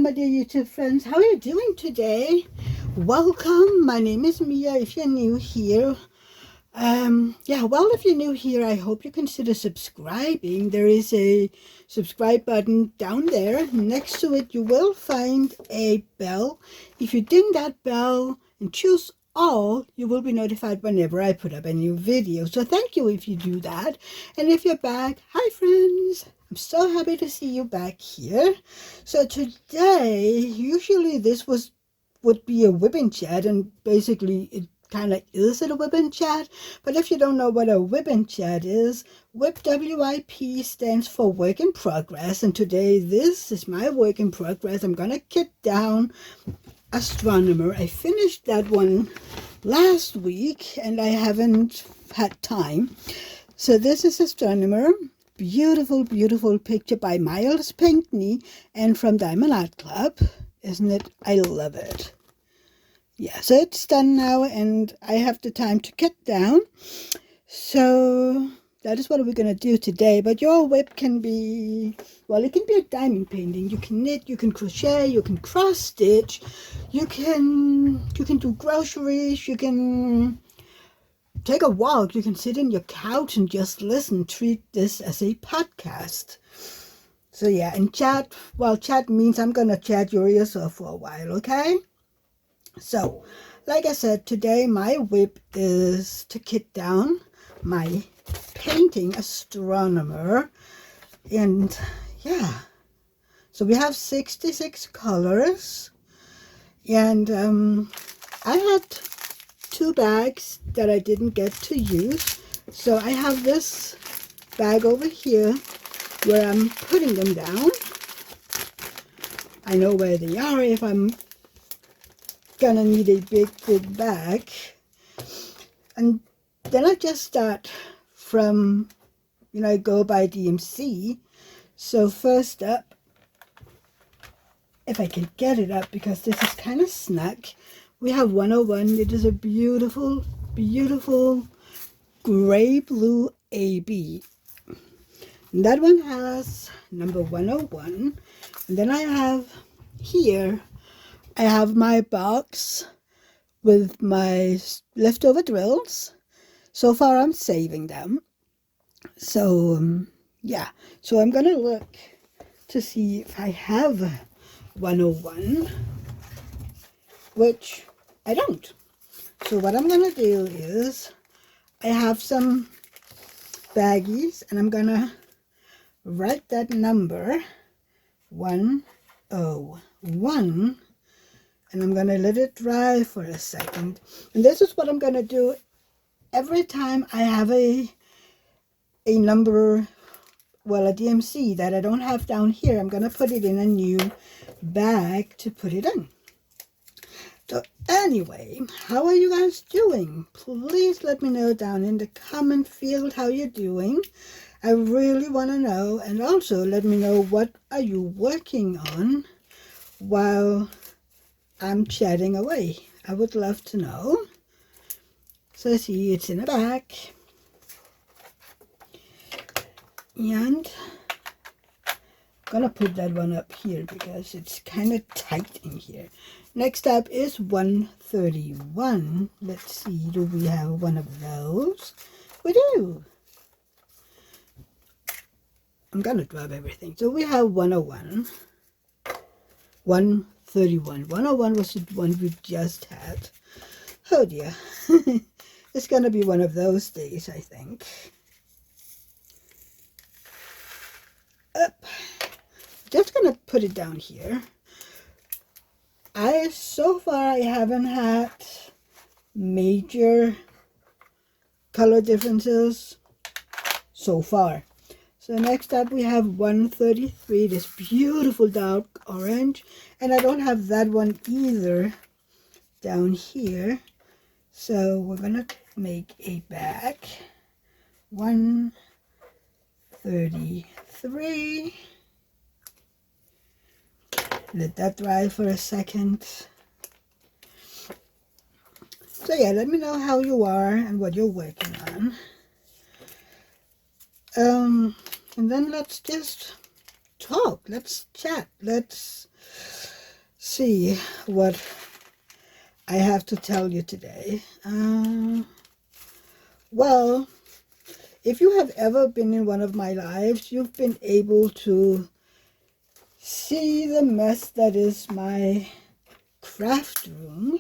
my dear YouTube friends. How are you doing today? Welcome. My name is Mia. If you're new here, if you're new here, I hope you consider subscribing. There is a subscribe button down there. Next to it, you will find a bell. If you ding that bell and choose all, you will be notified whenever I put up a new video. So thank you if you do that. And if you're back, hi friends. I'm so happy to see you back here. So today, usually this would be a Wip Chat, and basically it kind of is a Wip Chat. But if you don't know what a Wip Chat is, Wip, W-I-P, stands for work in progress. And today, this is my work in progress. I'm going to kit down Astronomer. I finished that one last week, and I haven't had time. So this is Astronomer. Beautiful, beautiful picture by Miles Pinkney and from Diamond Art Club. Isn't it? I love it. Yeah, so it's done now, and I have the time to cut down. So that is what we're going to do today. But your whip can be, well, it can be a diamond painting. You can knit, you can crochet, you can cross stitch, you can do groceries, you can take a walk, you can sit in your couch and just listen. Treat this as a podcast. So yeah, and chat, well, chat means I'm going to chat your ears off for a while, okay? So, like I said, today my whip is to kit down my painting Astronomer. And yeah, so we have 66 colors. And I had 2 bags that I didn't get to use. So I have this bag over here where I'm putting them down. I know where they are if I'm gonna need a big bag. And then I just start from, I go by DMC. So first up, if I can get it up, because this is kind of snug, we have 101. It is a beautiful, beautiful gray blue AB. And that one has number 101. And then I have here, I have my box with my leftover drills. So far I'm saving them. So yeah, so I'm gonna look to see if I have 101, which I don't. So what I'm gonna do is, I have some baggies, and I'm gonna write that number 101, and I'm gonna let it dry for a second. And this is what I'm gonna do every time I have a number, well, a DMC that I don't have down here. I'm gonna put it in a new bag to put it in. So anyway, how are you guys doing? Please let me know down in the comment field how you're doing. I really want to know. And also let me know, what are you working on while I'm chatting away? I would love to know. So see, it's in a bag. And I'm gonna put that one up here because it's kind of tight in here. Next up is 131. Let's see, do we have one of those? We do. I'm gonna drop everything. So we have 101. 131. 101 was the one we just had. Oh dear. It's gonna be one of those days, I think. Up. Just gonna put it down here. So far I haven't had major color differences so far. So next up we have 133, this beautiful dark orange, and I don't have that one either down here. So we're gonna make a bag. 133. Let that dry for a second. So yeah, let me know how you are and what you're working on. And then let's just talk. Let's chat. Let's see what I have to tell you today. Well, if you have ever been in one of my lives, you've been able to see the mess that is my craft room.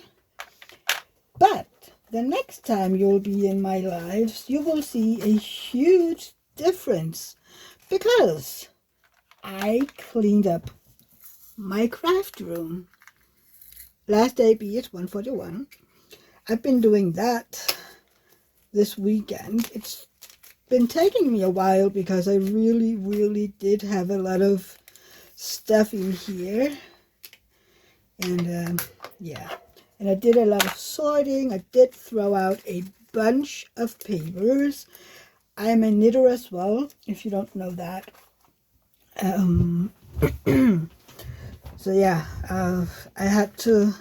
But the next time you'll be in my lives, you will see a huge difference because I cleaned up my craft room. Last day, be it 141. I've been doing that this weekend. It's been taking me a while because I really did have a lot of stuff in here. And yeah, and I did a lot of sorting. I did throw out a bunch of papers. I'm a knitter as well, if you don't know that. So yeah, I had to,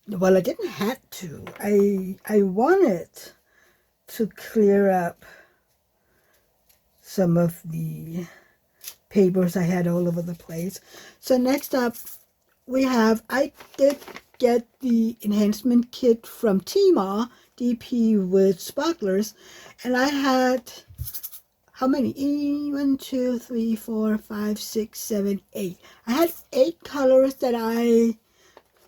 well, I didn't have to. I wanted to clear up some of the papers I had all over the place. So next up, I did get the enhancement kit from Tmall, DP with sparklers, and I had, how many? 1, 2, 3, 4, 5, 6, 7, 8. I had 8 colors that I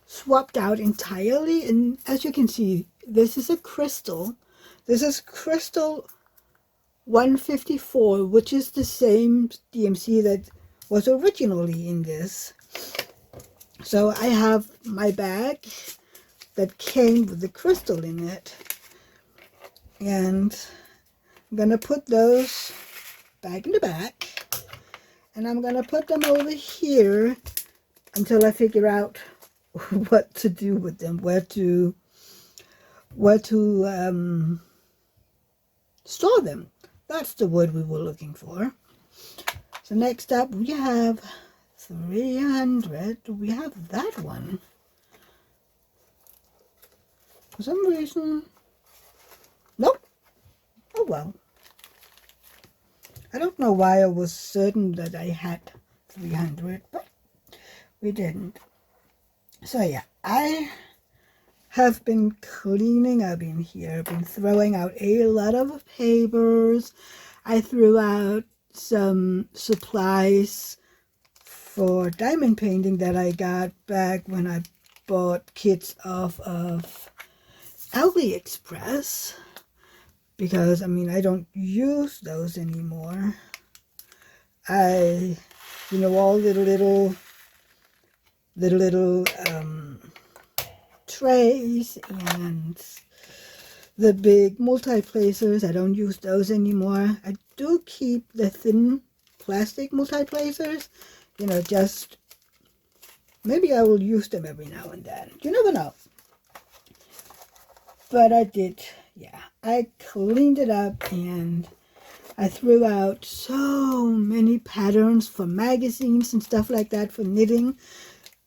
swapped out entirely, and as you can see, this is a crystal. This is crystal 154, which is the same DMC that was originally in this. So I have my bag that came with the crystal in it, and I'm gonna put those back in the back, and I'm gonna put them over here until I figure out what to do with them, where to store them. That's the word we were looking for. So next up we have 300. We have that one. For some reason, nope. Oh well. I don't know why I was certain that I had 300, but we didn't. So yeah, I have been cleaning up in here. I've been throwing out a lot of papers. I threw out some supplies for diamond painting that I got back when I bought kits off of AliExpress, because I mean I don't use those anymore. All the little trays and the big multi-placers, I don't use those anymore. I do keep the thin plastic multi-placers, just maybe I will use them every now and then. You never know. But I did, yeah. I cleaned it up and I threw out so many patterns for magazines and stuff like that for knitting,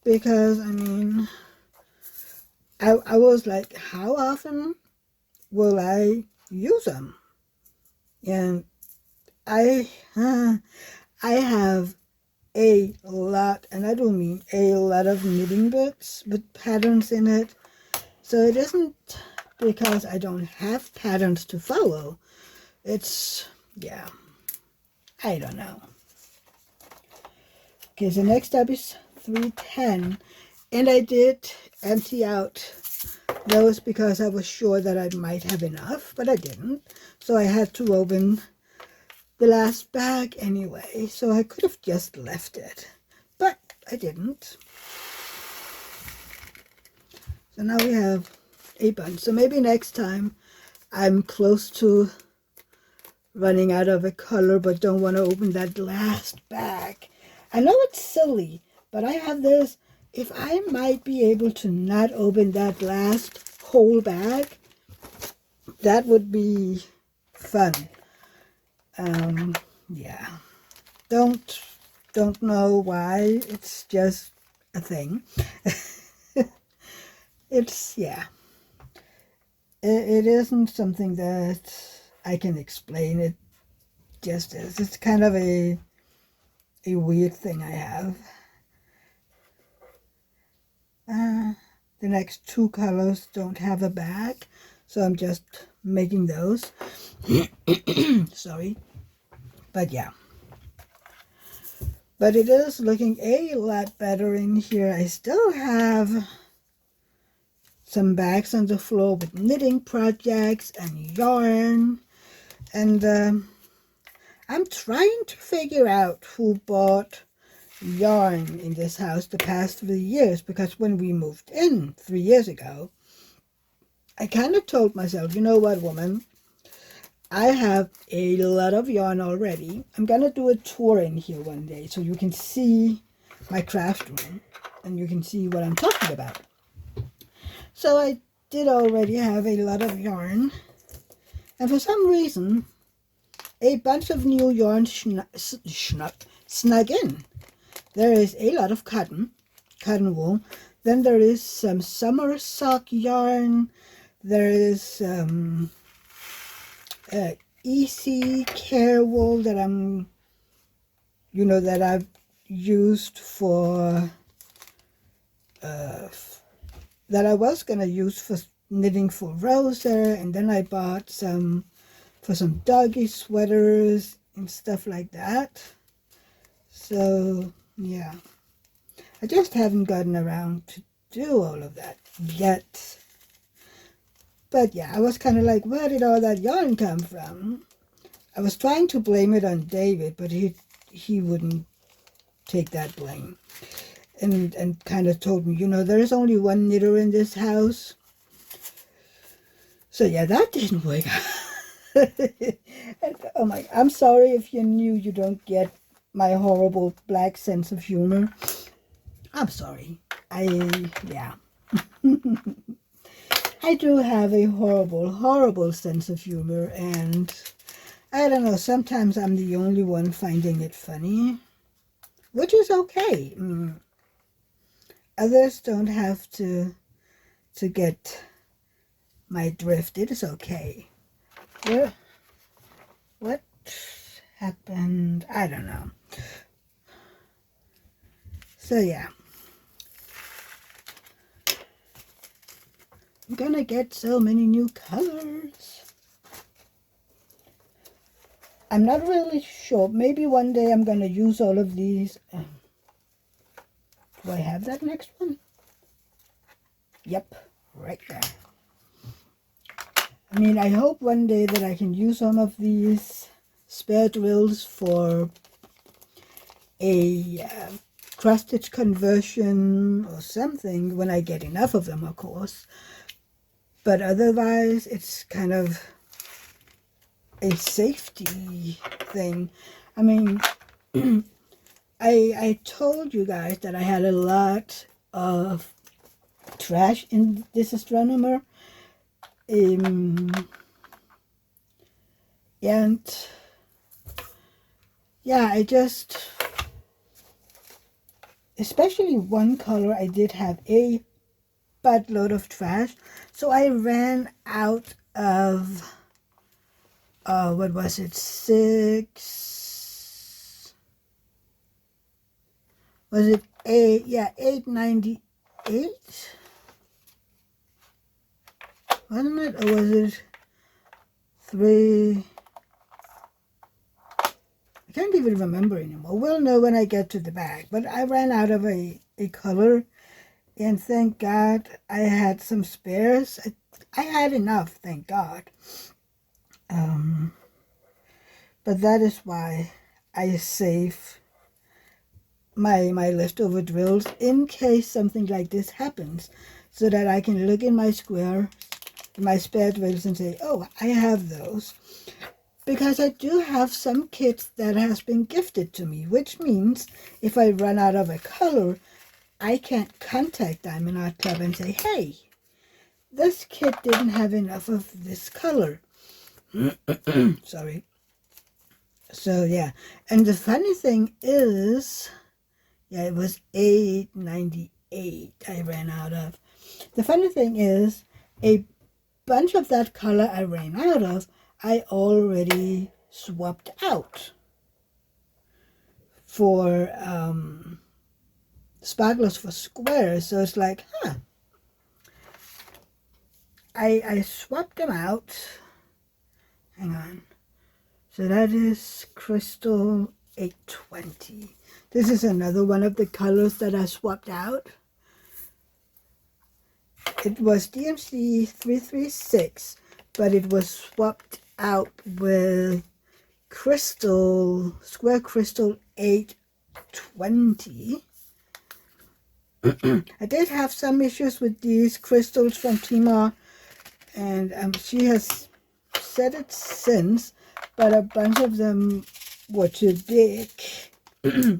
because, I mean, I was like, how often will I use them? And I have a lot, and I do mean a lot of knitting books with patterns in it. So it isn't because I don't have patterns to follow. It's, yeah, I don't know. Okay, so next up is 310. And I did empty out those because I was sure that I might have enough, but I didn't. So I had to open the last bag anyway. So I could have just left it, but I didn't. So now we have a bunch. So maybe next time I'm close to running out of a color, but don't want to open that last bag. I know it's silly, but I have this. If I might be able to not open that last whole bag, that would be fun. Yeah. Don't know why. It's just a thing. It's, yeah. It isn't something that I can explain. It just is. It's kind of a weird thing I have. The next two colors don't have a bag, so I'm just making those. Sorry. But yeah. But it is looking a lot better in here. I still have some bags on the floor with knitting projects and yarn. And I'm trying to figure out who bought yarn in this house the past 3 years, because when we moved in 3 years ago, I kind of told myself, you know what, woman, I have a lot of yarn already. I'm going to do a tour in here one day so you can see my craft room and you can see what I'm talking about. So I did already have a lot of yarn, and for some reason a bunch of new yarn snug in. There is a lot of cotton wool. Then there is some summer sock yarn. There is some easy care wool that that I've used for, that I was going to use for knitting for Rosa. And then I bought some for some doggy sweaters and stuff like that. So, yeah. I just haven't gotten around to do all of that yet. But yeah, I was kind of like, where did all that yarn come from? I was trying to blame it on David, but he wouldn't take that blame. And kind of told me, there is only one knitter in this house. So yeah, that didn't work out. And, oh my, I'm sorry if you're new, you don't get my horrible black sense of humor. I'm sorry. Yeah. I do have a horrible, horrible sense of humor, and I don't know, sometimes I'm the only one finding it funny, which is okay. Others don't have to get my drift. It is okay. What happened? I don't know. So yeah. I'm gonna get so many new colors. I'm not really sure. Maybe one day I'm gonna use all of these. Do I have that next one? Yep, right there. I mean, I hope one day that I can use some of these spare drills for a cross-stitch conversion or something, when I get enough of them, of course. But otherwise, it's kind of a safety thing. I mean, I told you guys that I had a lot of trash in this Astronomer. And yeah, I just, especially one color, I did have a buttload of trash. So I ran out of, what was it, 8? Yeah, 8.98? Wasn't it? Or was it 3? I can't even remember anymore. We'll know when I get to the bag. But I ran out of a color, and thank God I had some spares. I had enough, thank God. But that is why I save my leftover drills in case something like this happens, so that I can look in my square, my spare drills, and say, oh, I have those. Because I do have some kits that has been gifted to me, which means if I run out of a color, I can't contact Diamond Art Club and say, hey, this kit didn't have enough of this color. Sorry. So yeah, and the funny thing is, yeah, it was 8.98 I ran out of. The funny thing is, a bunch of that color I ran out of, I already swapped out for sparklers for squares. So it's like, huh. I swapped them out. Hang on. So that is Crystal 820. This is another one of the colors that I swapped out. It was DMC 336, but it was swapped out with Square Crystal 820. I did have some issues with these crystals from Tima, and she has said it since, but a bunch of them were too big.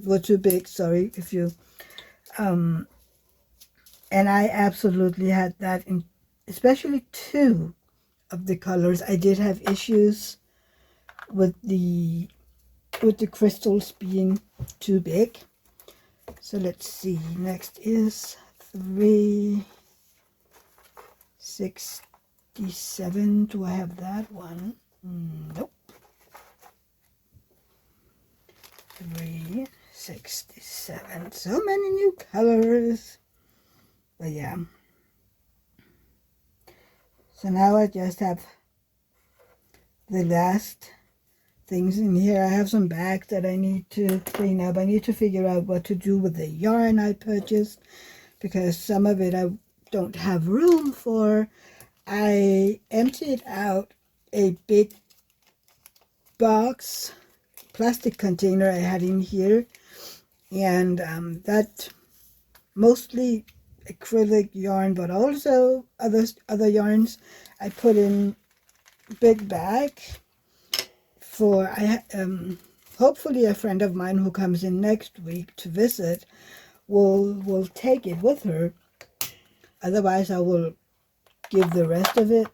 Were too big, sorry, if you and I absolutely had that in especially two of the colors. I did have issues with the crystals being too big. So let's see, next is 367. Do I have that one? Nope. 367. So many new colors. But yeah. So now I just have the last things in here. I have some bags that I need to clean up. I need to figure out what to do with the yarn I purchased, because some of it I don't have room for. I emptied out a big box, plastic container I had in here, and that mostly acrylic yarn, but also other yarns I put in big bag for hopefully a friend of mine who comes in next week to visit will take it with her. Otherwise I will give the rest of it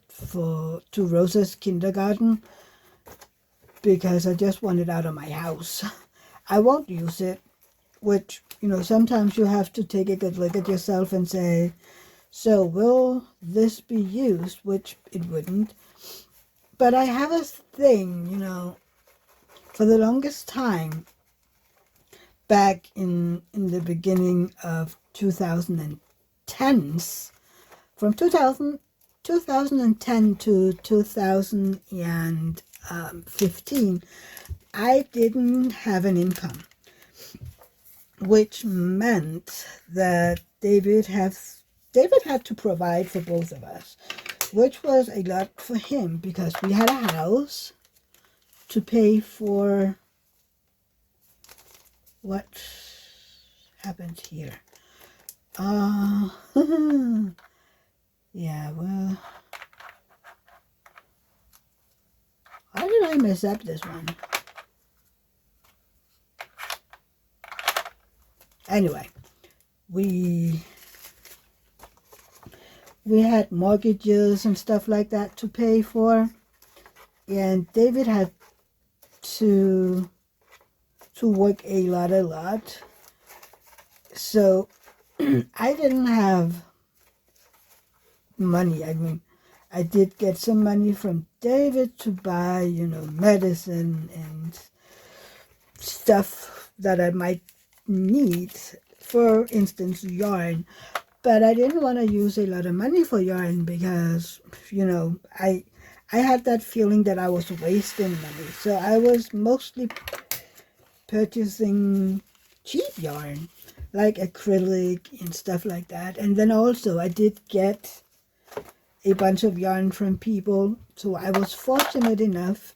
to Rosa's kindergarten, because I just want it out of my house. I won't use it, which, you know, sometimes you have to take a good look at yourself and say, so will this be used? Which it wouldn't. But I have a thing, you know, for the longest time, back in the beginning of 2010s, from 2010 to 2015, I didn't have an income, which meant that David had to provide for both of us, which was a lot for him, because we had a house to pay for. What happened here? Yeah, well, how did I mess up this one? Anyway, we had mortgages and stuff like that to pay for, and David had to work a lot. So I didn't have money. I mean, I did get some money from David to buy, you know, medicine and stuff that I might need, for instance, yarn. But I didn't want to use a lot of money for yarn because, you know, I had that feeling that I was wasting money. So I was mostly purchasing cheap yarn, like acrylic and stuff like that. And then also I did get a bunch of yarn from people, so I was fortunate enough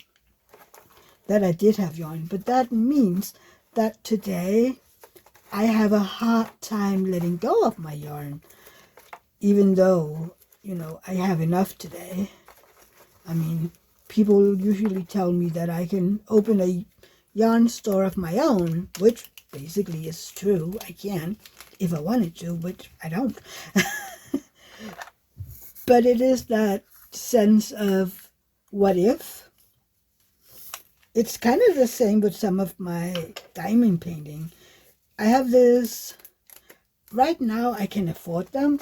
that I did have yarn. But that means that today I have a hard time letting go of my yarn, even though, you know, I have enough today. I mean, people usually tell me that I can open a yarn store of my own, which basically is true. I can, if I wanted to, which I don't. But it is that sense of what if. It's kind of the same with some of my diamond painting. I have this, right now I can afford them.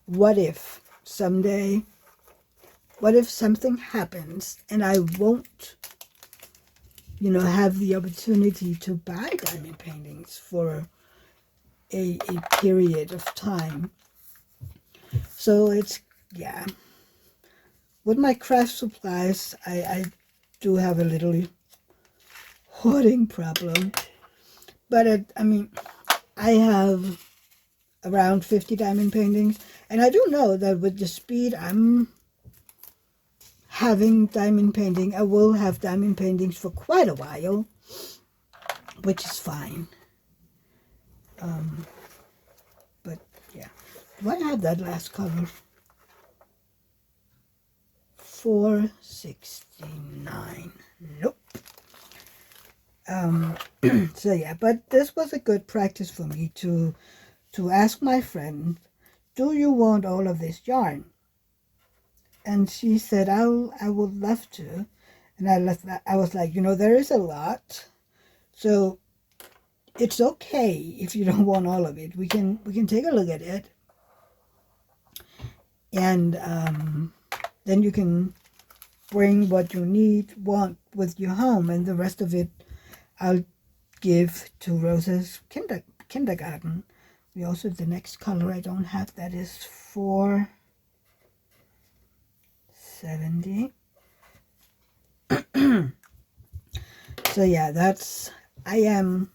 What if someday, what if something happens and I won't, you know, have the opportunity to buy diamond paintings for a period of time. So it's, yeah. With my craft supplies, I do have a little hoarding problem. But I mean, I have around 50 diamond paintings, and I do know that with the speed I'm having diamond painting, I will have diamond paintings for quite a while, which is fine. But yeah, do I have that last color? 469. Nope. So yeah, but this was a good practice for me to ask my friend, do you want all of this yarn? And she said, I would love to. And I was like, there is a lot, so it's okay if you don't want all of it. We can take a look at it, and then you can bring what you want with you home, and the rest of it I'll give to Rosa's kindergarten. We also, the next color I don't have, that is 470. So yeah, I am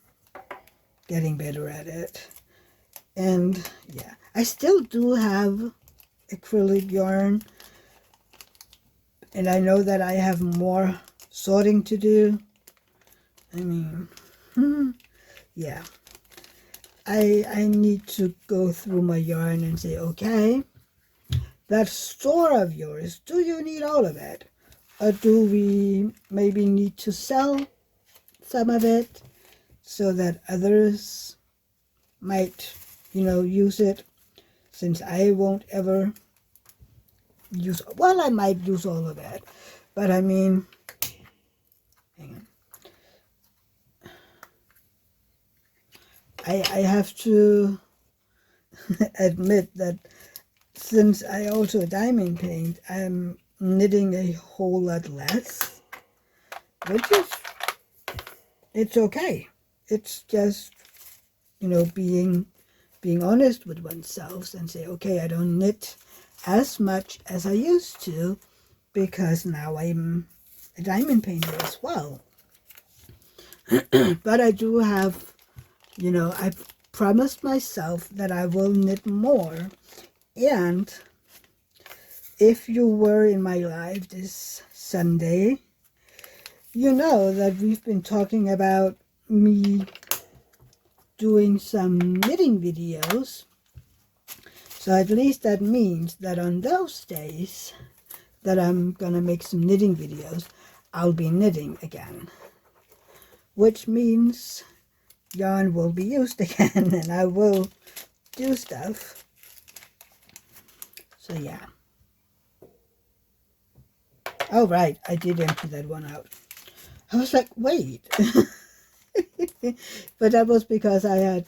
getting better at it. And yeah, I still do have acrylic yarn, and I know that I have more sorting to do. I mean, yeah, I need to go through my yarn and say, okay, that store of yours, do you need all of it? Or do we maybe need to sell some of it so that others might, use it, since I won't ever use, well, I might use all of it, but I mean, hang on. I have to admit that since I also diamond paint, I'm knitting a whole lot less, which is, it's okay. It's just, being honest with oneself and say, okay, I don't knit as much as I used to because now I'm a diamond painter as well. But I do have, I promised myself that I will knit more. And if you were in my live this Sunday, you know that we've been talking about me doing some knitting videos. So at least that means that on those days that I'm gonna make some knitting videos, I'll be knitting again, which means yarn will be used again and I will do stuff. So yeah. Oh right, I did empty that one out. I was like, wait. But that was because I had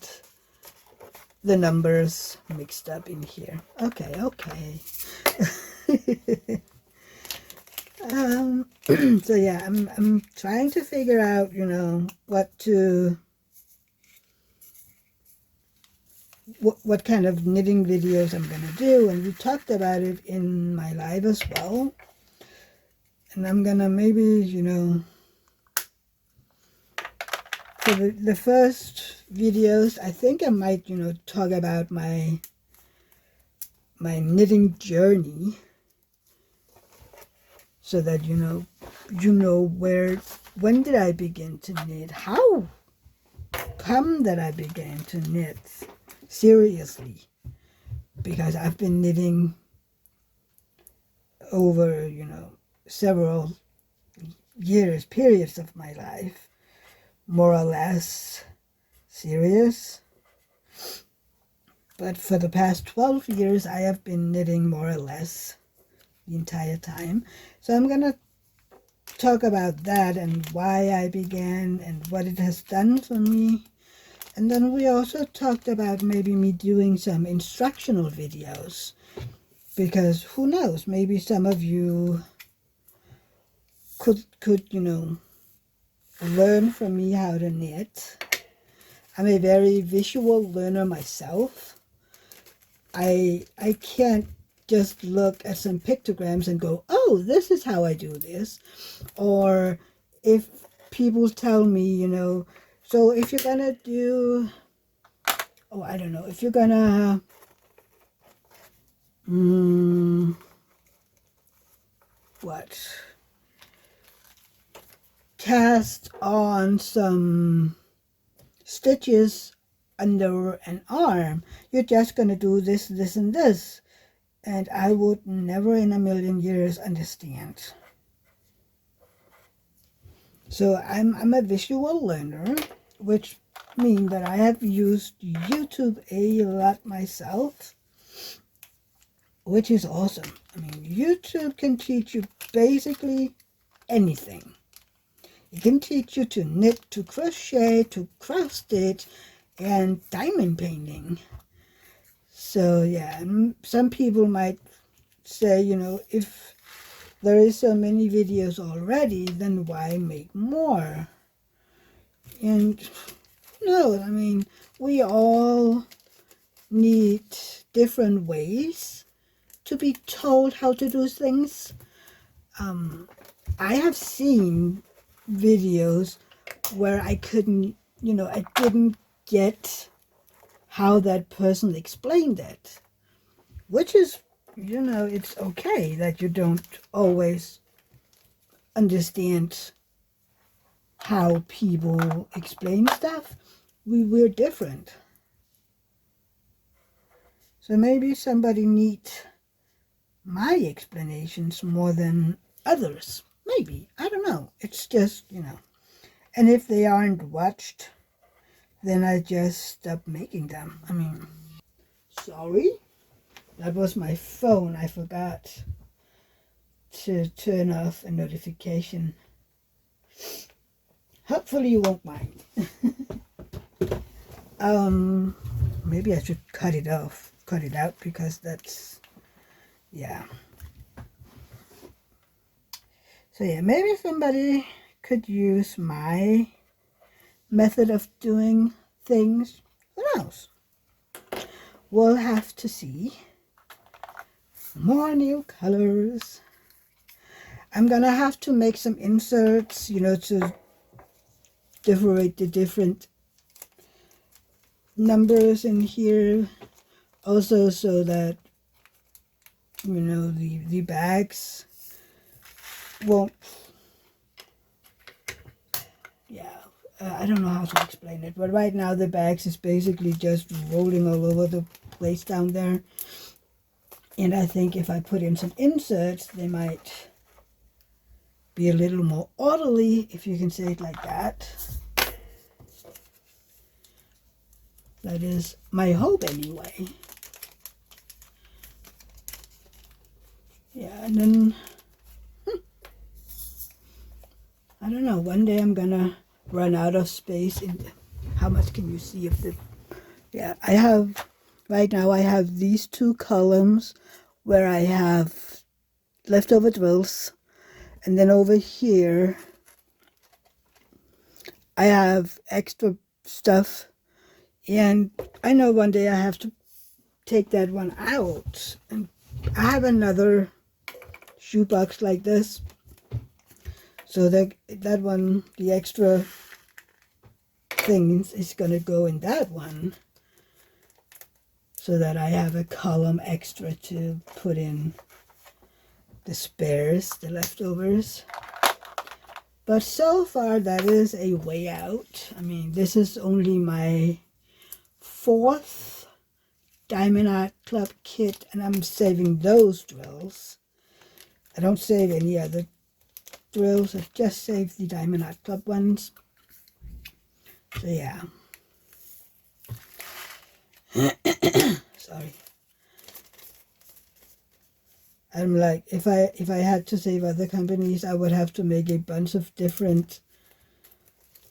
the numbers mixed up in here. Okay. So yeah, I'm trying to figure out, what kind of knitting videos I'm gonna do, and we talked about it in my live as well. And I'm gonna maybe, for the first videos, I think I might, talk about my knitting journey, so that when did I begin to knit? How come that I began to knit seriously? Because I've been knitting over, several periods of my life, more or less serious. But for the past 12 years, I have been knitting more or less the entire time. So I'm going to talk about that and why I began and what it has done for me. And then we also talked about maybe me doing some instructional videos, because who knows, maybe some of you could learn from me how to knit. I'm a very visual learner myself. I can't just look at some pictograms and go, oh, this is how I do this. Or if people tell me, you know, so if you're gonna do, oh, I don't know, if you're gonna, what? Cast on some stitches under an arm, you're just gonna do this, this, and this. And I would never in a million years understand. So I'm a visual learner, which means that I have used YouTube a lot myself, which is awesome. I mean, YouTube can teach you basically anything. It can teach you to knit, to crochet, to cross stitch, and diamond painting. So yeah, some people might say, you know, if there is so many videos already, then why make more? And no, I mean, we all need different ways to be told how to do things. I have seen videos where I couldn't, you know, I didn't get how that person explained it, which is, you know, it's okay that you don't always understand how people explain stuff. We're different. So maybe somebody needs my explanations more than others. Maybe. I don't know. It's just, you know. And if they aren't watched, then I just stop making them. I mean, sorry. That was my phone. I forgot to turn off a notification. Hopefully you won't mind. Maybe I should cut it out, because that's, yeah. So yeah, maybe somebody could use my method of doing things. Who knows? We'll have to see. More new colors. I'm gonna have to make some inserts, you know, to decorate the different numbers in here. Also, so that, you know, the bags won't, yeah, I don't know how to explain it, but right now the bags is basically just rolling all over the place down there. And I think if I put in some inserts, they might be a little more orderly, if you can say it like that. That is my hope anyway. Yeah, and then, I don't know, one day I'm gonna run out of space. How much can you see of the, yeah, I have, right now I have these two columns where I have leftover drills, and then over here I have extra stuff, and I know one day I have to take that one out. And I have another shoebox like this, so that one, the extra things is gonna go in that one, so that I have a column extra to put in the spares, the leftovers. But so far that is a way out. I mean, this is only my 4th Diamond Art Club kit, and I'm saving those drills. I don't save any other drills, I just save the Diamond Art Club ones. So yeah. Sorry. I'm like, if I had to save other companies, I would have to make a bunch of different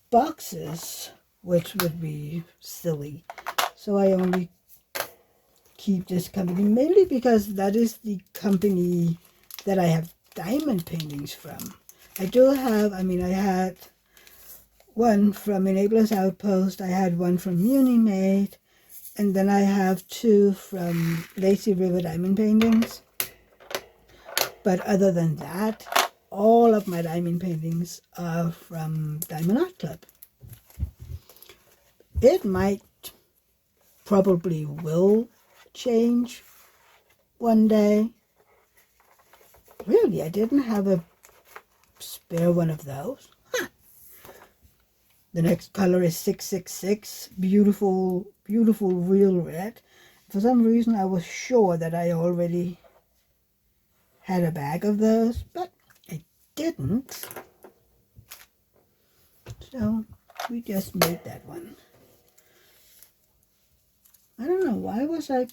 boxes, which would be silly. So I only keep this company, mainly because that is the company that I have diamond paintings from. I do have, I mean, I had one from Enabler's Outpost, I had one from Unimate, and then I have 2 from Lazy River Diamond Paintings. But other than that, all of my diamond paintings are from Diamond Art Club. It might, probably will change one day. Really, I didn't have a spare one of those. Huh. The next color is 666. Beautiful, beautiful real red. For some reason, I was sure that I already had a bag of those, but I didn't. So we just made that one. I don't know, why was I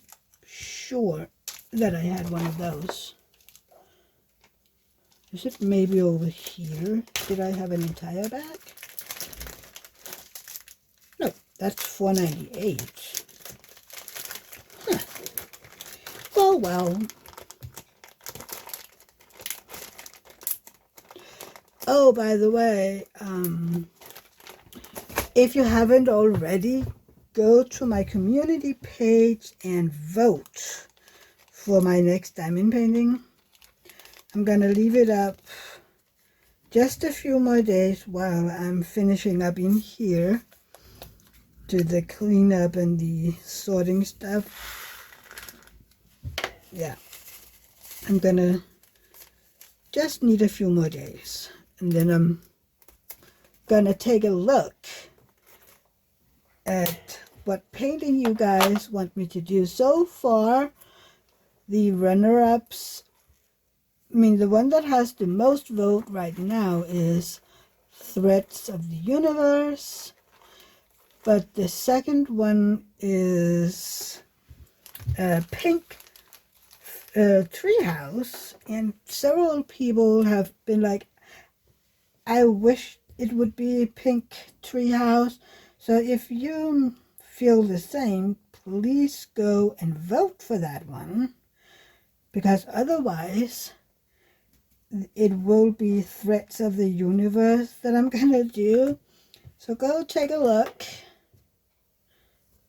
sure that I had one of those? Is it maybe over here? Did I have an entire bag? No, that's $4.98. Huh. Oh well. Oh, by the way, if you haven't already, go to my community page and vote for my next diamond painting. I'm gonna leave it up just a few more days while I'm finishing up in here to the cleanup and the sorting stuff. Yeah, I'm gonna just need a few more days, and then I'm gonna take a look at what painting you guys want me to do. So far, the runner-ups, I mean, the one that has the most vote right now is Threads of the Universe, but the second one is Pink Treehouse, and several people have been like, I wish it would be Pink Treehouse. So if you feel the same, please go and vote for that one, because otherwise it will be Threads of the Universe that I'm gonna do. So go take a look.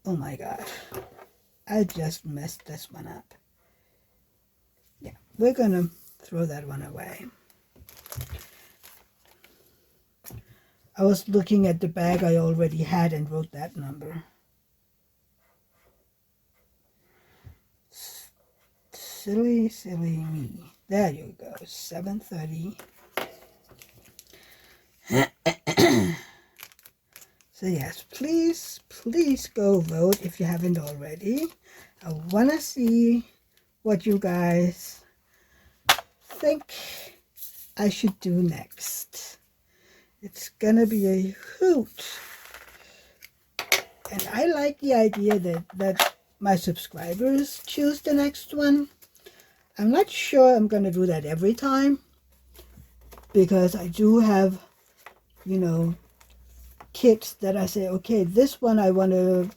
Oh my god, I just messed this one up. Yeah, we're gonna throw that one away. I was looking at the bag I already had and wrote that number. Silly, silly me. There you go, 7:30. So yes, please, please go vote if you haven't already. I want to see what you guys think I should do next. It's gonna be a hoot. And I like the idea that my subscribers choose the next one. I'm not sure I'm gonna do that every time, because I do have, you know, kits that I say, okay, this one I want to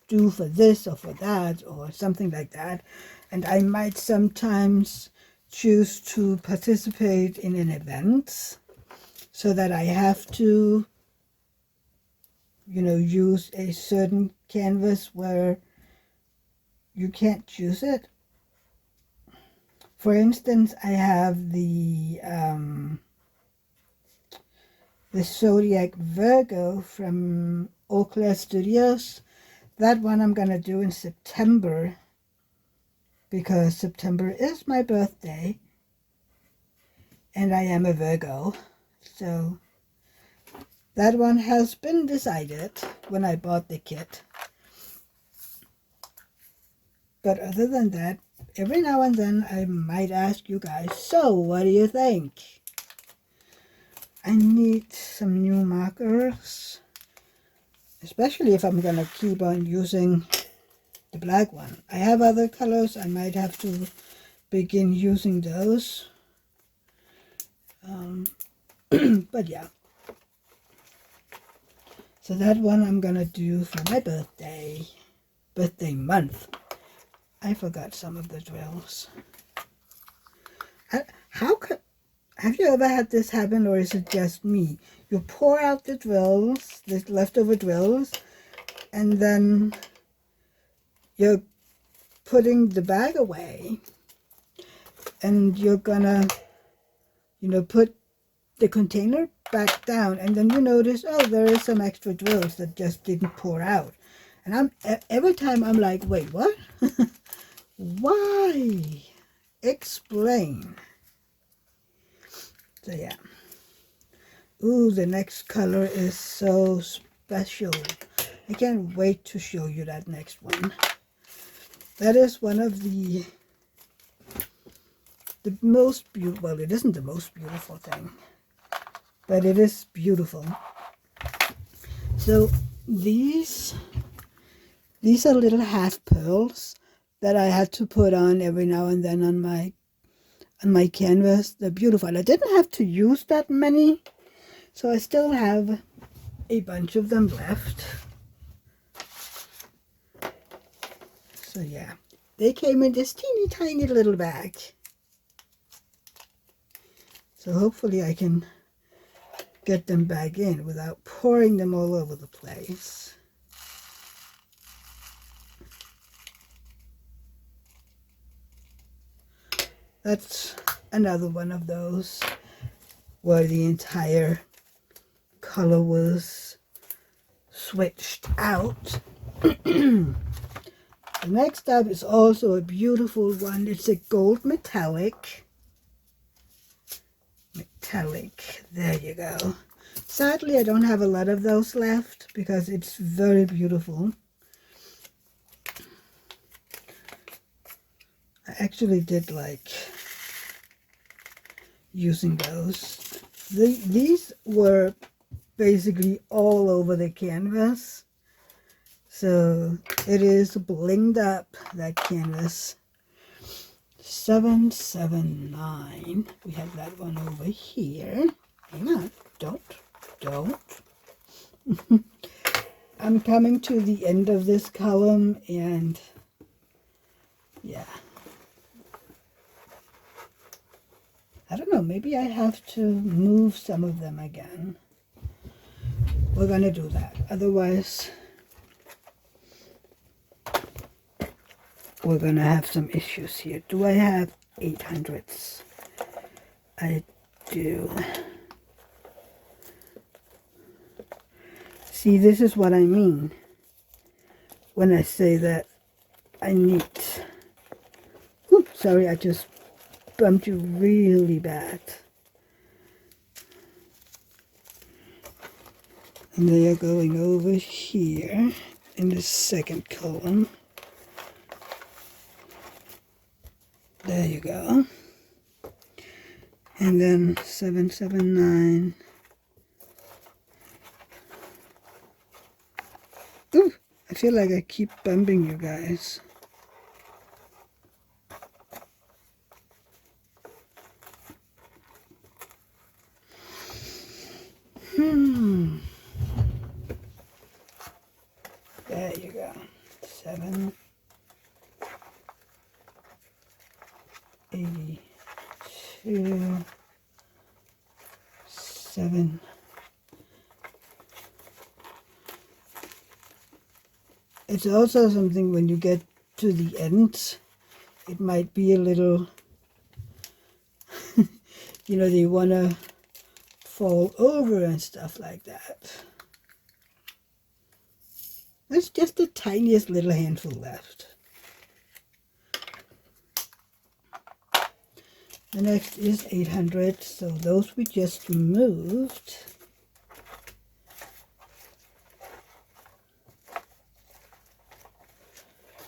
do for this or for that or something like that. And I might sometimes choose to participate in an event so that I have to, you know, use a certain canvas where you can't choose it. For instance, I have the Zodiac Virgo from Eau Claire Studios. That one I'm going to do in September, because September is my birthday and I am a Virgo. So that one has been decided when I bought the kit. But other than that, every now and then I might ask you guys, so what do you think? I need some new markers, especially if I'm going to keep on using the black one. I have other colors, I might have to begin using those. But yeah. So that one I'm going to do for my birthday month. I forgot some of the drills. Have you ever had this happen, or is it just me? You pour out the drills, the leftover drills, and then you're putting the bag away, and you're gonna, put the container back down, and then you notice, oh, there is some extra drills that just didn't pour out. And every time I'm like, wait, what? Why? Explain. So yeah. Ooh, the next color is so special. I can't wait to show you that next one. That is one of the most beautiful, well, it isn't the most beautiful thing, but it is beautiful. So these are little half pearls that I had to put on every now and then on my canvas. They're beautiful. I didn't have to use that many, so I still have a bunch of them left. So yeah, they came in this teeny tiny little bag. So hopefully I can get them back in without pouring them all over the place. That's another one of those where the entire color was switched out. The next up is also a beautiful one. It's a gold metallic. There you go. Sadly, I don't have a lot of those left because it's very beautiful. I actually did like using those. These were basically all over the canvas. So it is blinged up, that canvas. 779. We have that one over here. Hang on. Don't. I'm coming to the end of this column, and yeah. I don't know, maybe I have to move some of them again. We're going to do that. Otherwise, we're going to have some issues here. Do I have 800s? I do. See, this is what I mean when I say that I need... Oops, sorry, I just bumped you really bad. And they are going over here in the second column. There you go. And then 779. Ooh, I feel like I keep bumping you guys. There you go. 782. 7. It's also something when you get to the end, it might be a little, they want to fall over and stuff like that. There's just the tiniest little handful left. The next is 800, so those we just moved.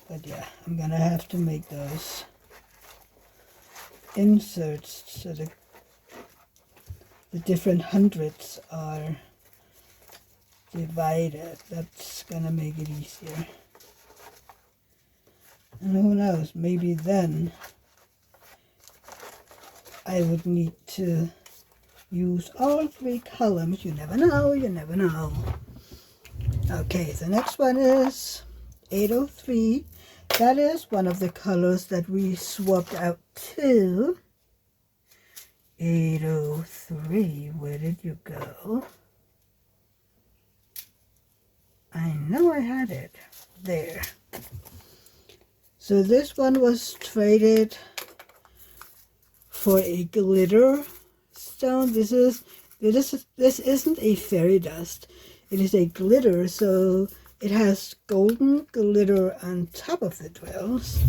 But yeah, I'm gonna have to make those inserts so the different hundreds are divided. That's gonna make it easier. And who knows, maybe then I would need to use all 3 columns. You never know, you never know. Okay, the next one is 803. That is one of the colors that we swapped out too. 803, where did you go? I know I had it. There. So this one was traded for a glitter stone. This isn't a fairy dust. It is a glitter, so it has golden glitter on top of the dwells.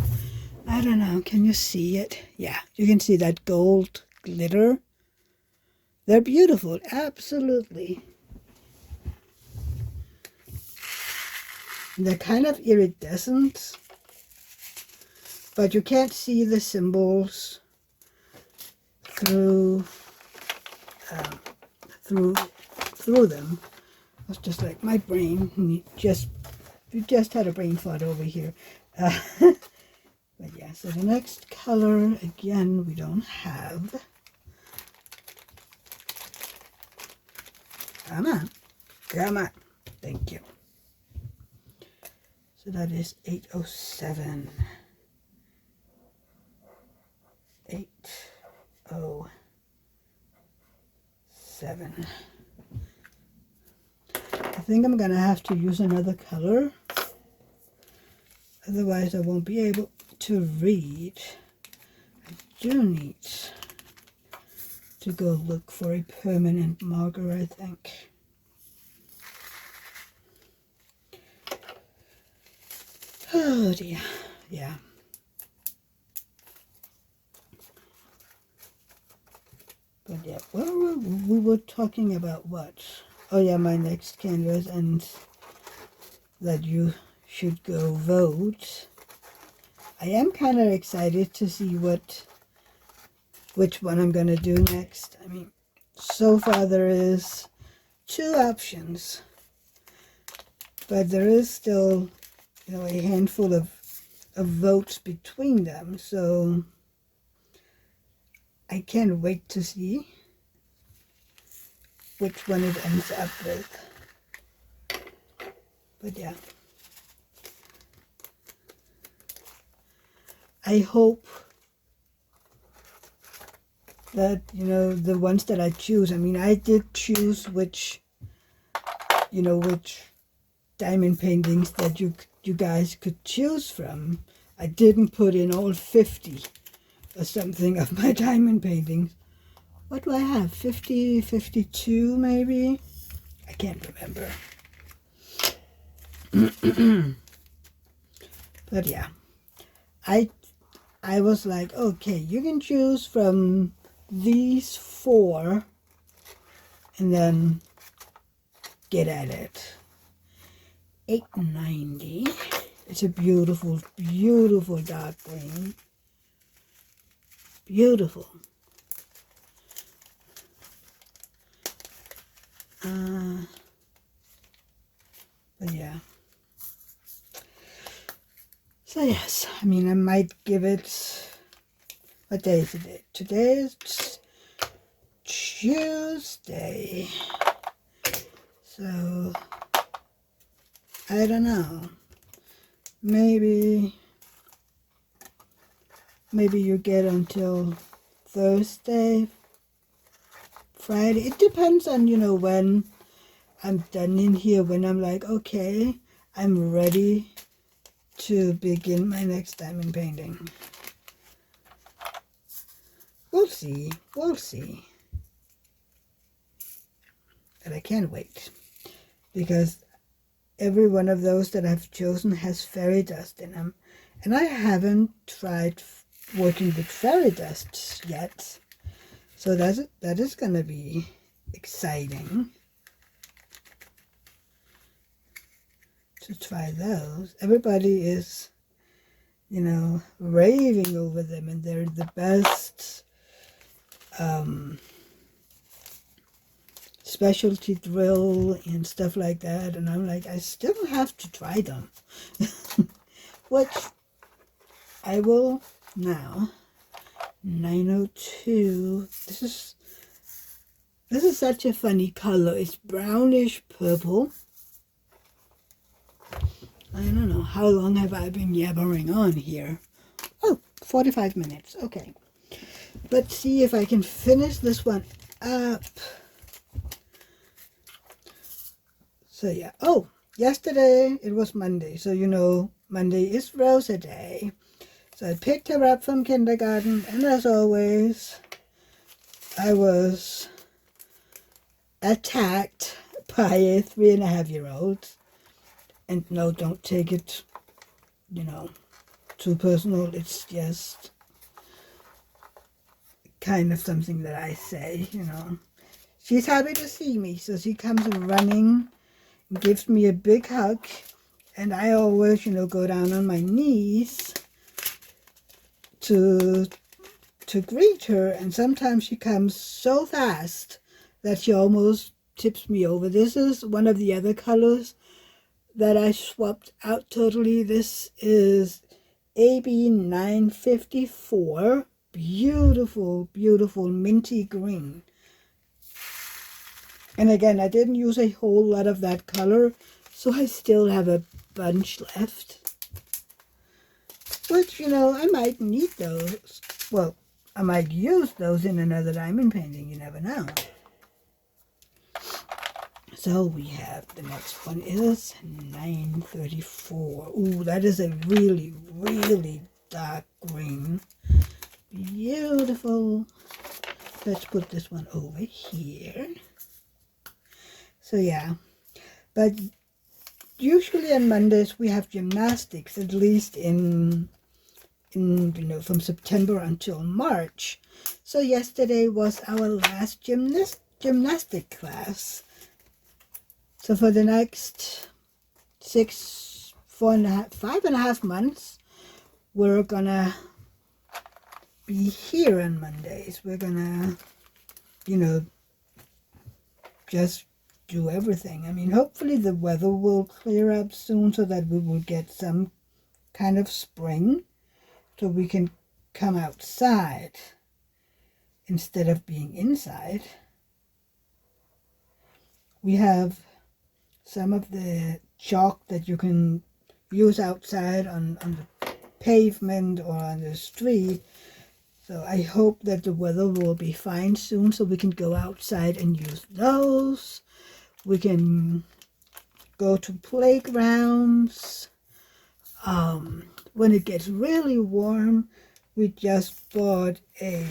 I don't know, can you see it? Yeah, you can see that gold glitter. They're beautiful, absolutely. They're kind of iridescent, but you can't see the symbols through them. It's just like my brain. You just had a brain fart over here. But yeah, so the next color, again, we don't have. Come on. Come on. Thank you. So that is 807. 807. I think I'm gonna have to use another color. Otherwise I won't be able to read. I do need to go look for a permanent marker, I think. Oh dear, yeah. But yeah, well, we were talking about what? Oh yeah, my next canvas, and that you should go vote. I am kind of excited to see which one I'm gonna do next. I mean, so far there is 2 options, but there is still, you know, a handful of votes between them, so I can't wait to see which one it ends up with. But yeah, I hope that, you know, the ones that I choose, I mean, I did choose which diamond paintings that you guys could choose from. I didn't put in all 50 or something of my diamond paintings. What do I have? 50, 52 maybe? I can't remember. But yeah, I was like, okay, you can choose from these 4 and then get at it. 890. It's a beautiful, beautiful dark green. Beautiful. But yeah. So yes, I mean, I might give it, what day is it? Today is Tuesday. So, I don't know. Maybe you get until Thursday, Friday. It depends on, you know, when I'm done in here, when I'm like, okay, I'm ready to begin my next diamond painting. We'll see. We'll see. But I can't wait, because every one of those that I've chosen has fairy dust in them. And I haven't tried working with fairy dust yet. So that is going to be exciting to try those. Everybody is, you know, raving over them, and they're the best specialty drill and stuff like that. And I'm like, I still have to try them. Which I will now. 902. This is such a funny color. It's brownish purple. I don't know, how long have I been yabbering on here? Oh, 45 minutes. Okay. Let's see if I can finish this one up. So yeah, oh, yesterday it was Monday, so you know Monday is Rosa Day. So I picked her up from kindergarten, and as always, I was attacked by a 3.5-year-old. And no, don't take it, you know, too personal. It's just kind of something that I say, you know. She's happy to see me, so she comes running and gives me a big hug. And I always, you know, go down on my knees to greet her. And sometimes she comes so fast that she almost tips me over. This is one of the other colors that I swapped out totally. This is AB 954. Beautiful, beautiful minty green. And again, I didn't use a whole lot of that color, so I still have a bunch left. Which, you know, I might need those. Well, I might use those in another diamond painting, you never know. So we have, the next one is 934. Ooh, that is a really, really dark green. Beautiful. Let's put this one over here. So yeah, but usually on Mondays we have gymnastics, at least in you know, from September until March. So yesterday was our last gymnastic class. So for the next 5.5 months, we're gonna be here on Mondays. We're gonna, you know, just do everything. I mean, hopefully the weather will clear up soon so that we will get some kind of spring so we can come outside instead of being inside. We have some of the chalk that you can use outside on the pavement or on the street. So I hope that the weather will be fine soon so we can go outside and use those. We can go to playgrounds. When it gets really warm, we just bought a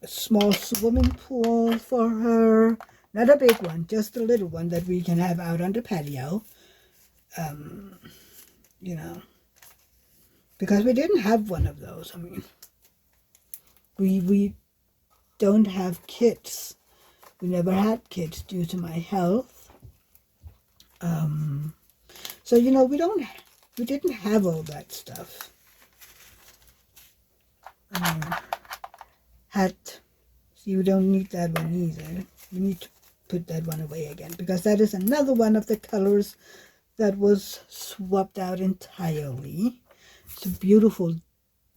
small swimming pool for her. Not a big one, just a little one that we can have out on the patio. You know, because we didn't have one of those. I mean, we don't have kids. We never had kids due to my health. So, you know, we didn't have all that stuff. See, we don't need that one either. We need to put that one away again, because that is another one of the colors that was swapped out entirely. It's a beautiful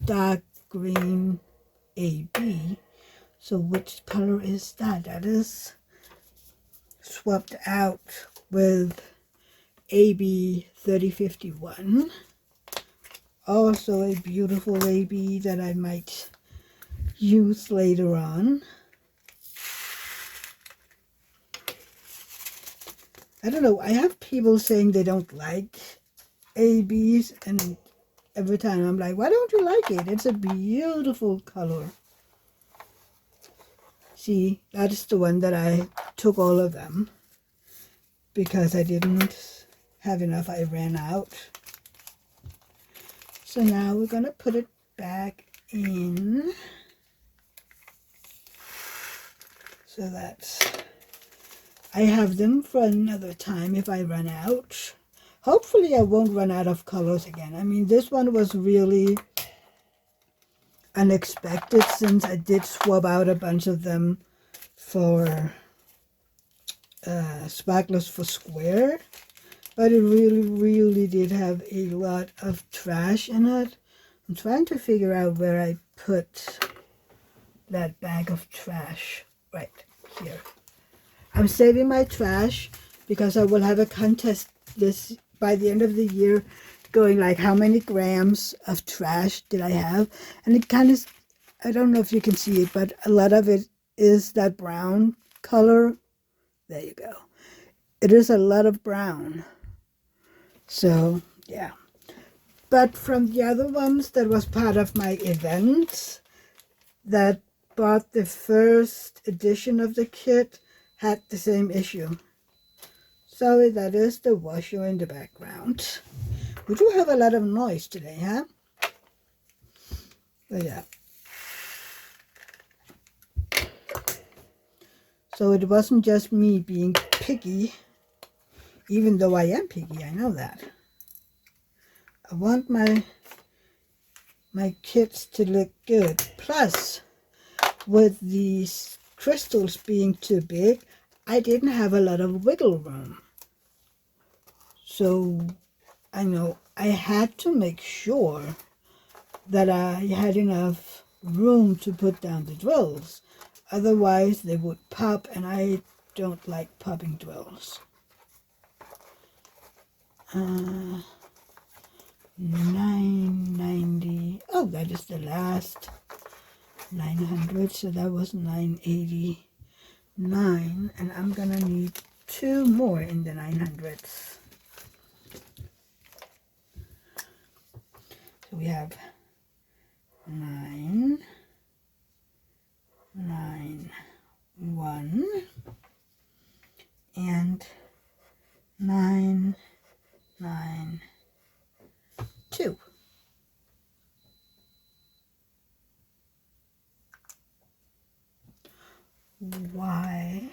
dark green AB. So which color is that? That is swapped out with AB 3051. Also a beautiful AB that I might use later on. I don't know, I have people saying they don't like ABs, and every time I'm like, why don't you like it? It's a beautiful color. See, that's the one that I took all of them because I didn't have enough. I ran out. So now we're going to put it back in. So that's, I have them for another time if I run out. Hopefully I won't run out of colors again. I mean, this one was really unexpected since I did swap out a bunch of them for sparklers for square. But it really did have a lot of trash in it. I'm trying to figure out where I put that bag of trash. Right here. I'm saving my trash because I will have a contest this by the end of the year, going like how many grams of trash did I have, and it kind of I don't know if you can see it, but a lot of it is that brown color. There you go. It is a lot of brown. So, yeah. But from the other ones that was part of my event that bought the first edition of the kit had the same issue. Sorry, that is the washer in the background. We do have a lot of noise today, huh? But yeah. So it wasn't just me being picky, even though I am picky, I know that. I want my kits to look good. Plus, with these crystals being too big, I didn't have a lot of wiggle room. So I know I had to make sure that I had enough room to put down the drills. Otherwise, they would pop, and I don't like popping drills. 990. Oh, that is the last 900. So that was 989, and I'm gonna need 2 more in the 900s. So we have 9, 9, 1, and 9, 9, 2. Why?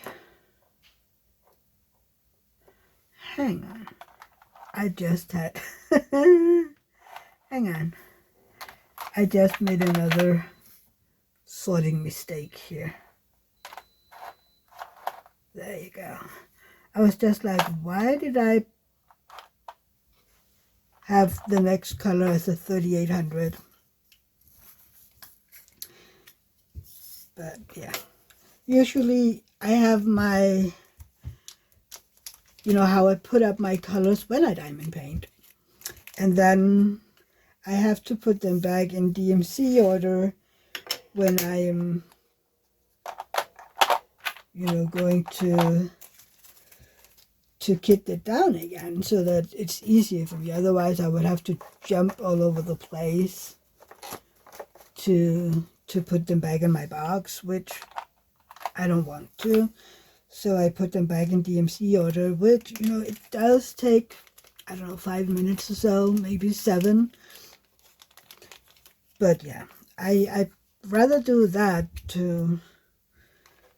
Hang on. I just had... Hang on. I just made another sorting mistake here. There you go. I was just like, why did I have the next color as a 3800? But yeah. Usually I have my, you know, how I put up my colors when I diamond paint. And then I have to put them back in DMC order when I am, you know, going to kit it down again so that it's easier for me. Otherwise, I would have to jump all over the place to put them back in my box, which I don't want to. So I put them back in DMC order, which, you know, it does take, I don't know, 5 minutes or so, maybe 7. But yeah, I'd rather do that to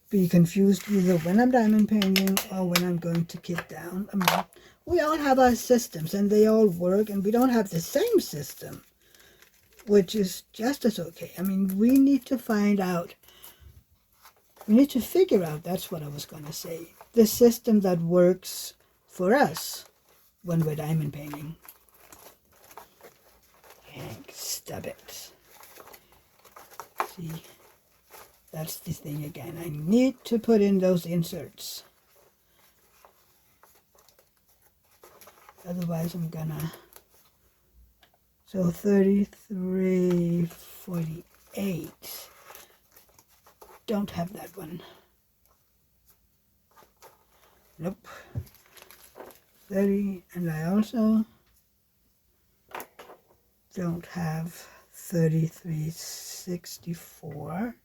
be confused either when I'm diamond painting or when I'm going to kit down. I mean, we all have our systems and they all work, and we don't have the same system, which is just as okay. I mean, we need to find out, we need to figure out, that's what I was going to say, the system that works for us when we're diamond painting. Hank, stop it. See? That's the thing again. I need to put in those inserts. Otherwise I'm gonna... So 3348. Don't have that one. Nope. 30, and I also don't have 3364.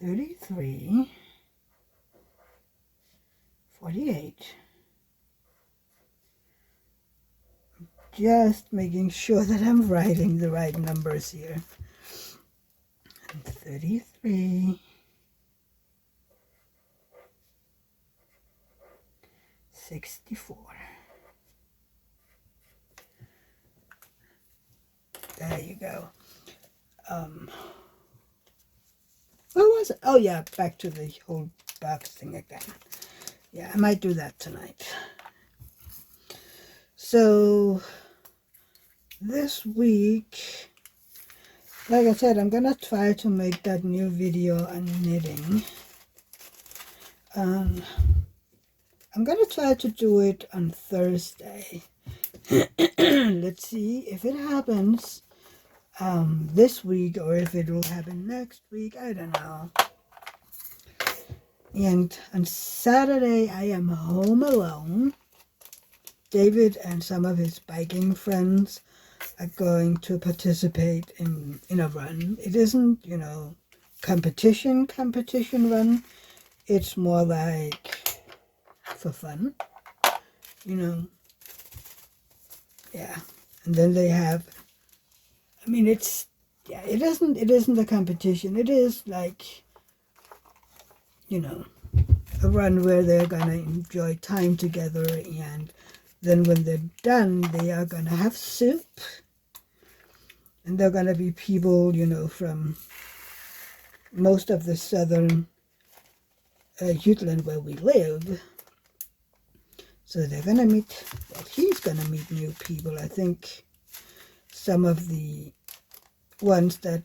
33, 48. Just making sure that I'm writing the right numbers here. And 33, 64. There you go. What was it? Oh yeah, back to the whole box thing again. Yeah, I might do that tonight. So this week, like I said, I'm gonna try to make that new video on knitting. I'm gonna try to do it on Thursday, Let's see if it happens this week or if it will happen next week. I don't know. And on Saturday, I am home alone. David and some of his biking friends are going to participate in a run. It isn't, competition run. It's more like for fun, Yeah. And then they have, it isn't a competition. It is like, a run where they're going to enjoy time together, and then when they're done, they are going to have soup. And they're going to be people, from most of the southern Jutland where we live. So they're going to meet, he's going to meet new people. I think some of the ones that,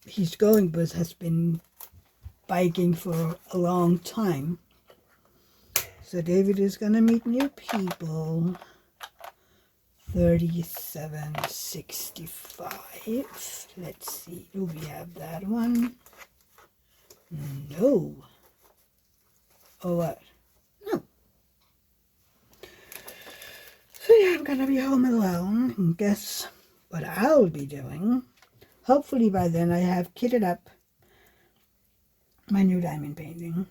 he's going with has been biking for a long time. So David is going to meet new people. 3765. Let's see. Do we have that one? No. Oh, what? No. So yeah, I'm going to be home alone. And guess what I'll be doing? Hopefully by then I have kitted up my new diamond painting.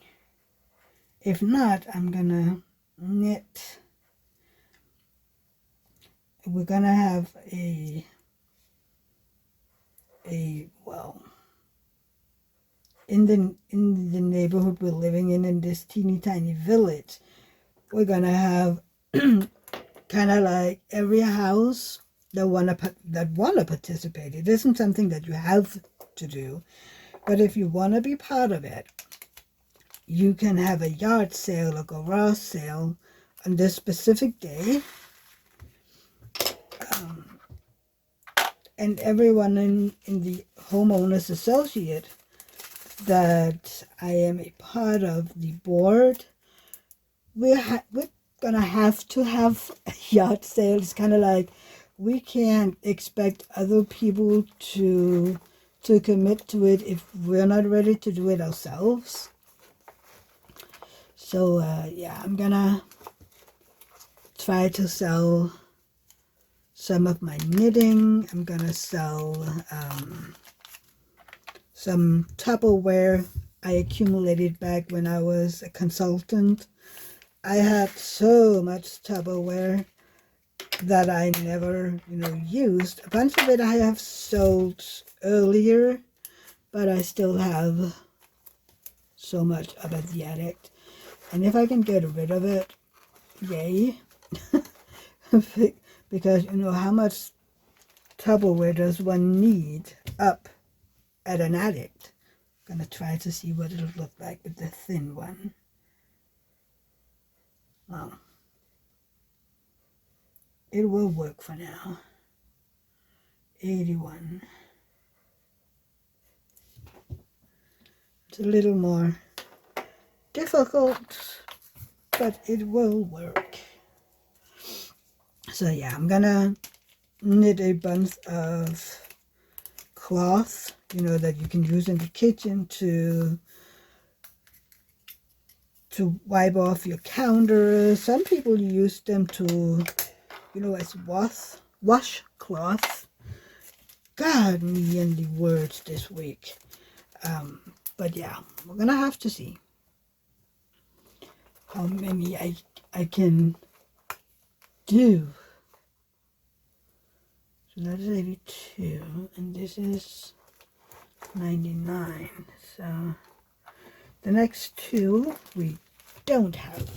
If not, I'm going to knit. We're going to have well, in the neighborhood we're living in this teeny tiny village, we're going to have kind of like every house that want to participate. It isn't something that you have to do, but if you want to be part of it, you can have a yard sale or garage sale on this specific day. And everyone in the homeowners associate that I am a part of the board, we're gonna have to have a yard sale. It's kind of like we can't expect other people to commit to it if we're not ready to do it ourselves. So yeah, I'm gonna try to sell some of my knitting. I'm gonna sell some Tupperware I accumulated back when I was a consultant. I had so much Tupperware that I never, used. A bunch of it I have sold earlier, but I still have so much up at the attic. And if I can get rid of it, yay. Because, how much Tupperware does one need up at an attic? I'm going to try to see what it'll look like with the thin one. Well, it will work for now. 81. It's a little more difficult, but it will work. So yeah, I'm gonna knit a bunch of cloth, that you can use in the kitchen to wipe off your counters. Some people use them to, as washcloth. God, me and the words this week. But yeah, we're gonna have to see how many I can do. So that is 82, and this is 99. So the next two we don't have.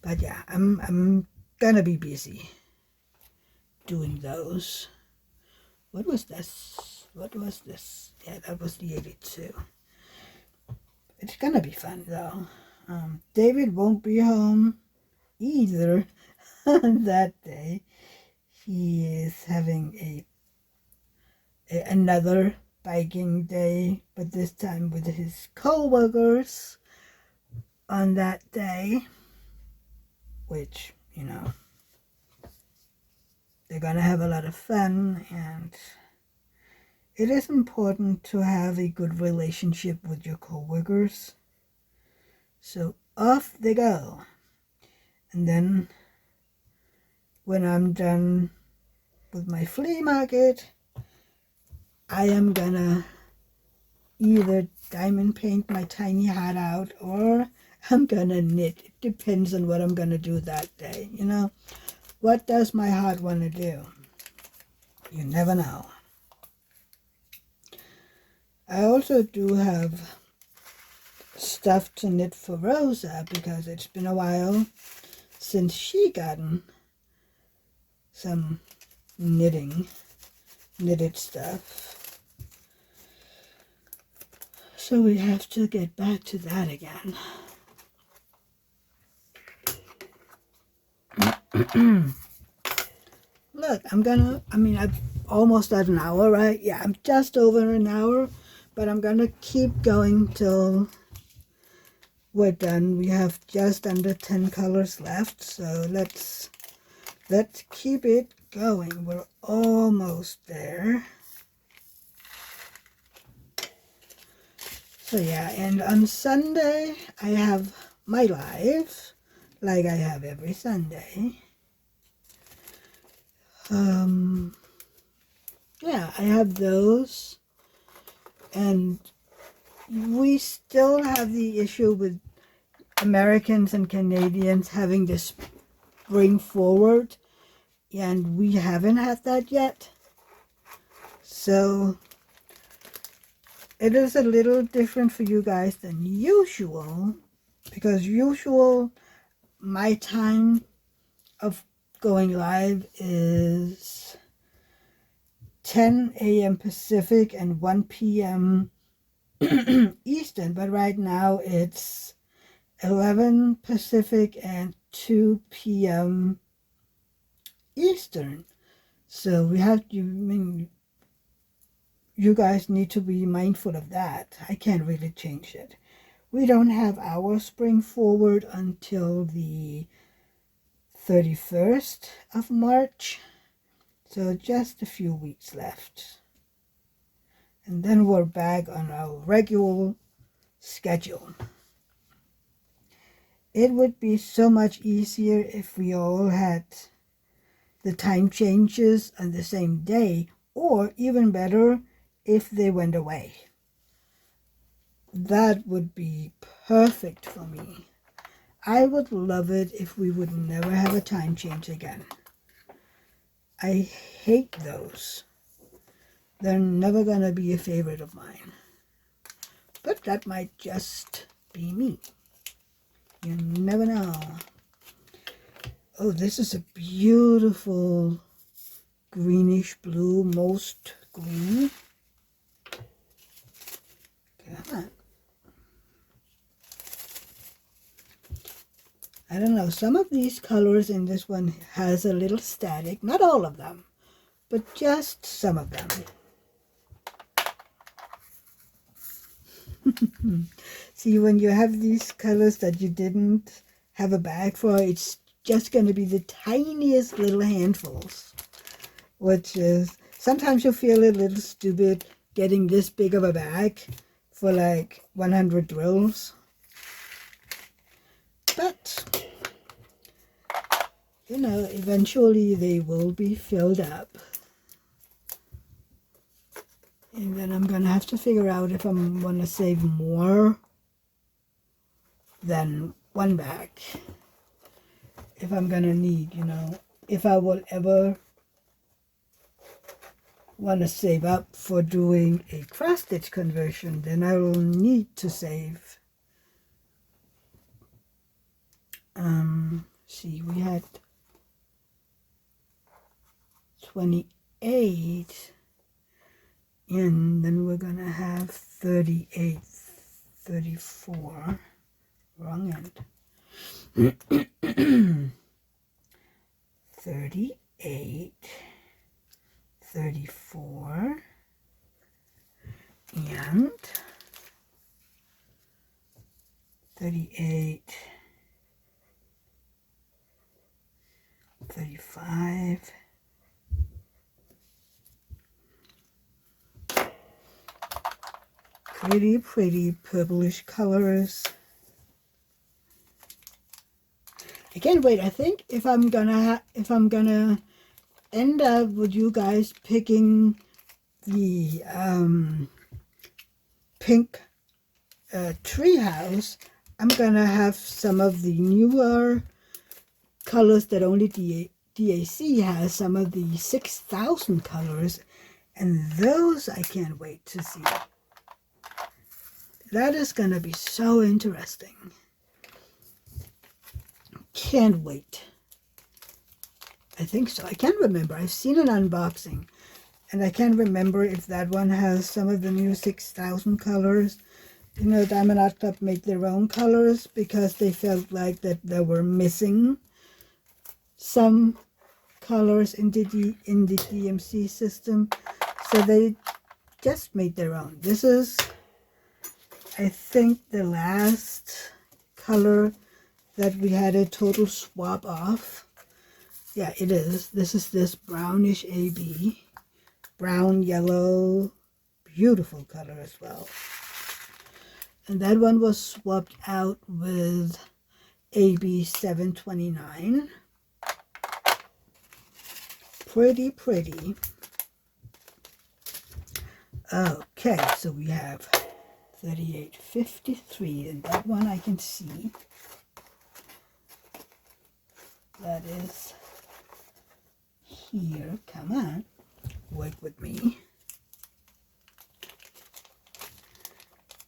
But yeah, I'm gonna be busy doing those. What was this? Yeah, that was the 82. It's gonna be fun though. David won't be home either on that day. He is having another biking day, but this time with his co-workers. on that day, which, you know, they're going to have a lot of fun, and it is important to have a good relationship with your coworkers. So off they go. And then when I'm done with my flea market, I am gonna either diamond paint my tiny hat out, or I'm gonna knit. It depends on what I'm gonna do that day. You know, what does my heart want to do? You never know. I also do have stuff to knit for Rosa, because it's been a while since she gotten some knitted stuff. So we have to get back to that again. Look, I've almost at an hour, right? Yeah, I'm just over an hour, but I'm gonna keep going till we're done. We have just under 10 colors left, so let's keep it going. We're almost there. So yeah, and on Sunday I have my live, like I have every Sunday. Yeah, I have those, and we still have the issue with Americans and Canadians having to spring forward, and we haven't had that yet. So it is a little different for you guys than usual, because usual my time of going live is 10 a.m. Pacific and 1 p.m. Eastern, but right now it's 11 Pacific and 2 p.m. Eastern. So we have to, you guys need to be mindful of that. I can't really change it. We don't have our spring forward until the 31st of March. So just a few weeks left. And then we're back on our regular schedule. It would be so much easier if we all had the time changes on the same day, or even better, if they went away. That would be perfect for me. I would love it if we would never have a time change again. I hate those. They're never gonna be a favorite of mine. But that might just be me. You never know. Oh, this is a beautiful greenish blue, most green. Come on. I don't know, some of these colors in this one has a little static. Not all of them, but just some of them. See, when you have these colors that you didn't have a bag for, it's just going to be the tiniest little handfuls, which is, sometimes you feel a little stupid getting this big of a bag for like 100 drills. But, you know, eventually they will be filled up. And then I'm going to have to figure out if I'm going to save more than one bag. If I'm going to need, you know, if I will ever want to save up for doing a cross stitch conversion, then I will need to save. See, we had 28, and then we're going to have 38, 34, wrong end. 38, 34, and 38, 35, pretty purplish colors. I can't wait. I think if I'm gonna end up with you guys picking the pink treehouse, I'm gonna have some of the newer colors that only DAC has, some of the 6,000 colors, and those I can't wait to see. That is gonna be so interesting. Can't wait. I think so. I can't remember. I've seen an unboxing, and I can't remember if that one has some of the new 6,000 colors. You know, Diamond Art Club made their own colors because they felt like that they were missing some colors in the DMC system, so they just made their own. This is, I think, the last color that we had a total swap off. Yeah, it is. This is this brownish AB. Brown, yellow, beautiful color as well. And that one was swapped out with AB 729. Pretty. Okay, so we have 3853, and that one I can see. That is here. Come on, work with me.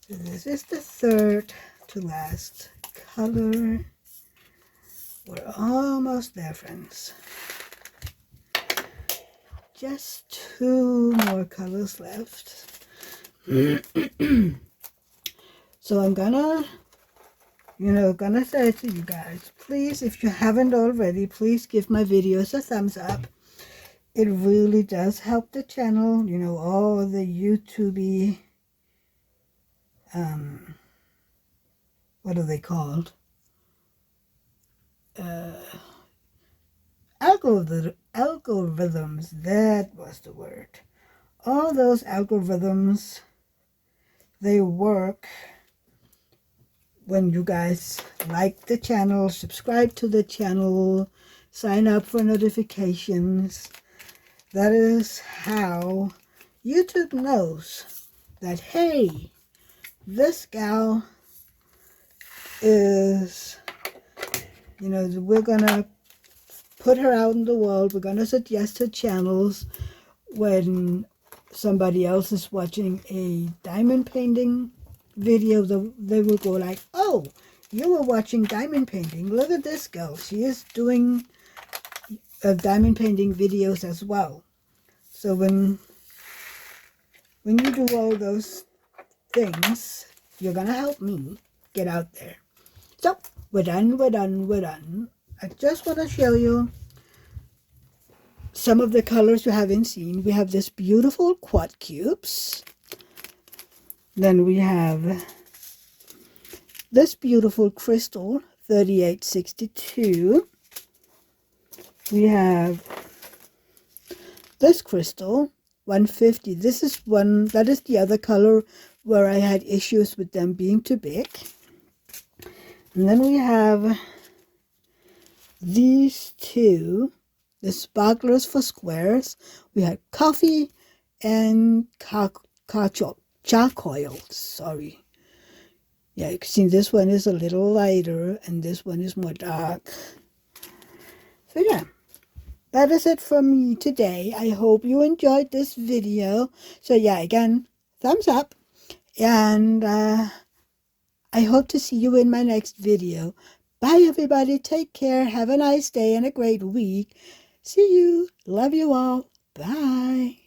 So this is the third to last color. We're almost there, friends. Just 2 more colors left. So I'm gonna say to you guys, please, if you haven't already, please give my videos a thumbs up. It really does help the channel. You know, all the YouTube-y, what are they called? Algorithms, that was the word. All those algorithms, they work when you guys like the channel, subscribe to the channel, sign up for notifications. That is how YouTube knows that, hey, this gal is, you know, we're gonna put her out in the world. We're gonna suggest her channels. When somebody else is watching a diamond painting video, they will go like, oh, you were watching diamond painting. Look at this girl. She is doing diamond painting videos as well. So when you do all those things, you're gonna help me get out there. So we're done. I just want to show you some of the colors you haven't seen. We have this beautiful quad cubes. Then we have this beautiful crystal, 3862. We have this crystal, 150. This is one, that is the other color where I had issues with them being too big. And then we have these two, the sparklers for squares. We had coffee and charcoal. Sorry. Yeah, you can see this one is a little lighter and this one is more dark. So yeah, that is it from me today. I hope you enjoyed this video. So yeah, again, thumbs up. And I hope to see you in my next video. Bye, everybody. Take care. Have a nice day and a great week. See you. Love you all. Bye.